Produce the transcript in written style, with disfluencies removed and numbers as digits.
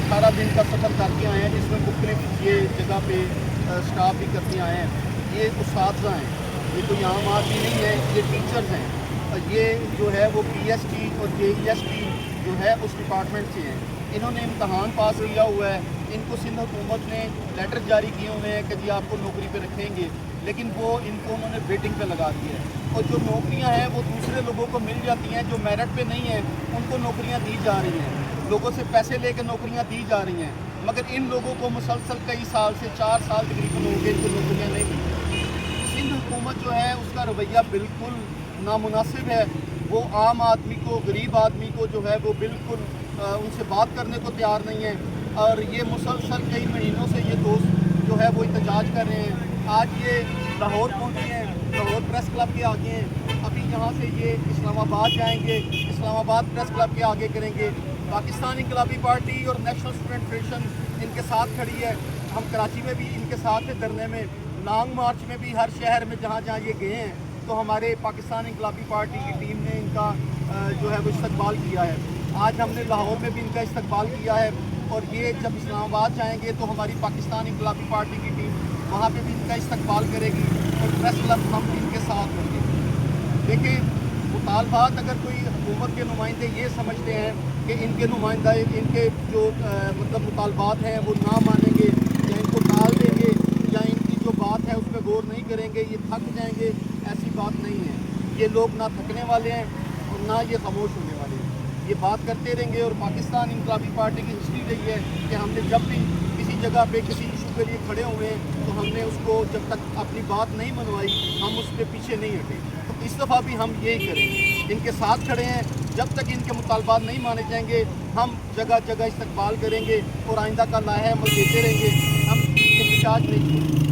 18 दिन का सफ़र करके आए हैं, जिसमें मुख्तलिफ ये जगह पे स्टाफ भी करके आए हैं। ये उस्ताद हैं, ये कोई आम आदमी नहीं है, ये टीचर्स हैं। ये जो है वो PST और JEST जो है उस डिपार्टमेंट से हैं। इन्होंने इम्तहान पास किया हुआ है। इनको सिंध हुकूमत ने लेटर जारी किए हुए हैं कि जी आपको नौकरी पे रखेंगे, लेकिन वो इनको उन्होंने वेटिंग पे लगा दिया है। और जो नौकरियां हैं वो दूसरे लोगों को मिल जाती हैं, जो मेरिट पे नहीं हैं उनको नौकरियां दी जा रही हैं। लोगों से पैसे लेकर नौकरियां दी जा रही हैं, मगर इन लोगों को मुसलसल कई साल से 4 साल तकरीबन हो गए इनको नौकरियाँ नहीं मिली। सिंध हुकूमत जो है उसका रवैया बिल्कुल नामुनासिब है। वो आम आदमी को, गरीब आदमी को जो है वो बिल्कुल उनसे बात करने को तैयार नहीं है। और ये मुसलसल कई महीनों से ये दोस्त जो है वो एहतजाज कर रहे हैं। आज ये लाहौर पहुँचे हैं, लाहौर प्रेस क्लब के आगे हैं। अभी यहाँ से ये इस्लामाबाद जाएंगे, इस्लामाबाद प्रेस क्लब के आगे करेंगे। पाकिस्तान इनकलाबी पार्टी और नेशनल स्टूडेंट फेडरेशन इनके साथ खड़ी है। हम कराची में भी इनके साथ थे धरने में, लॉन्ग मार्च में भी, हर शहर में जहाँ जहाँ ये गए हैं तो हमारे पाकिस्तान इनकलाबी पार्टी की टीम ने इनका जो है वो इस्तकबाल किया है। आज हमने लाहौर में भी इनका इस्तकबाल किया है। और ये जब इस्लामाबाद जाएंगे तो हमारी पाकिस्तान इनकलाबी पार्टी की टीम वहाँ पे भी इनका इस्तकबाल करेगी और प्रेस क्लब हम इनके साथ होंगे। देखिए, मुतालबात अगर कोई हुकूमत के नुमाइंदे ये समझते हैं कि इनके नुमाइंदा इनके जो मतलब मुतालबात हैं वो ना मानेंगे या इनको टाल देंगे या इनकी जो बात है उस पर गौर नहीं करेंगे, ये थक जाएंगे, ऐसी बात नहीं है। ये लोग ना थकने वाले हैं और ना ये खामोश होने वाले हैं। ये बात करते रहेंगे। और पाकिस्तान इनकलाबी पार्टी की हिस्ट्री रही है कि हमने जब भी किसी जगह पे किसी इशू के लिए खड़े हुए हैं तो हमने उसको जब तक अपनी बात नहीं मनवाई हम उस पर पीछे नहीं हटे। तो इस दफ़ा भी हम यही करेंगे, इनके साथ खड़े हैं। जब तक इनके मुतालबात नहीं माने जाएंगे हम जगह जगह इस्तकबाल करेंगे और आइंदा का लाहे अमल देते रहेंगे। हम एहतजाज नहीं छोड़ेंगे।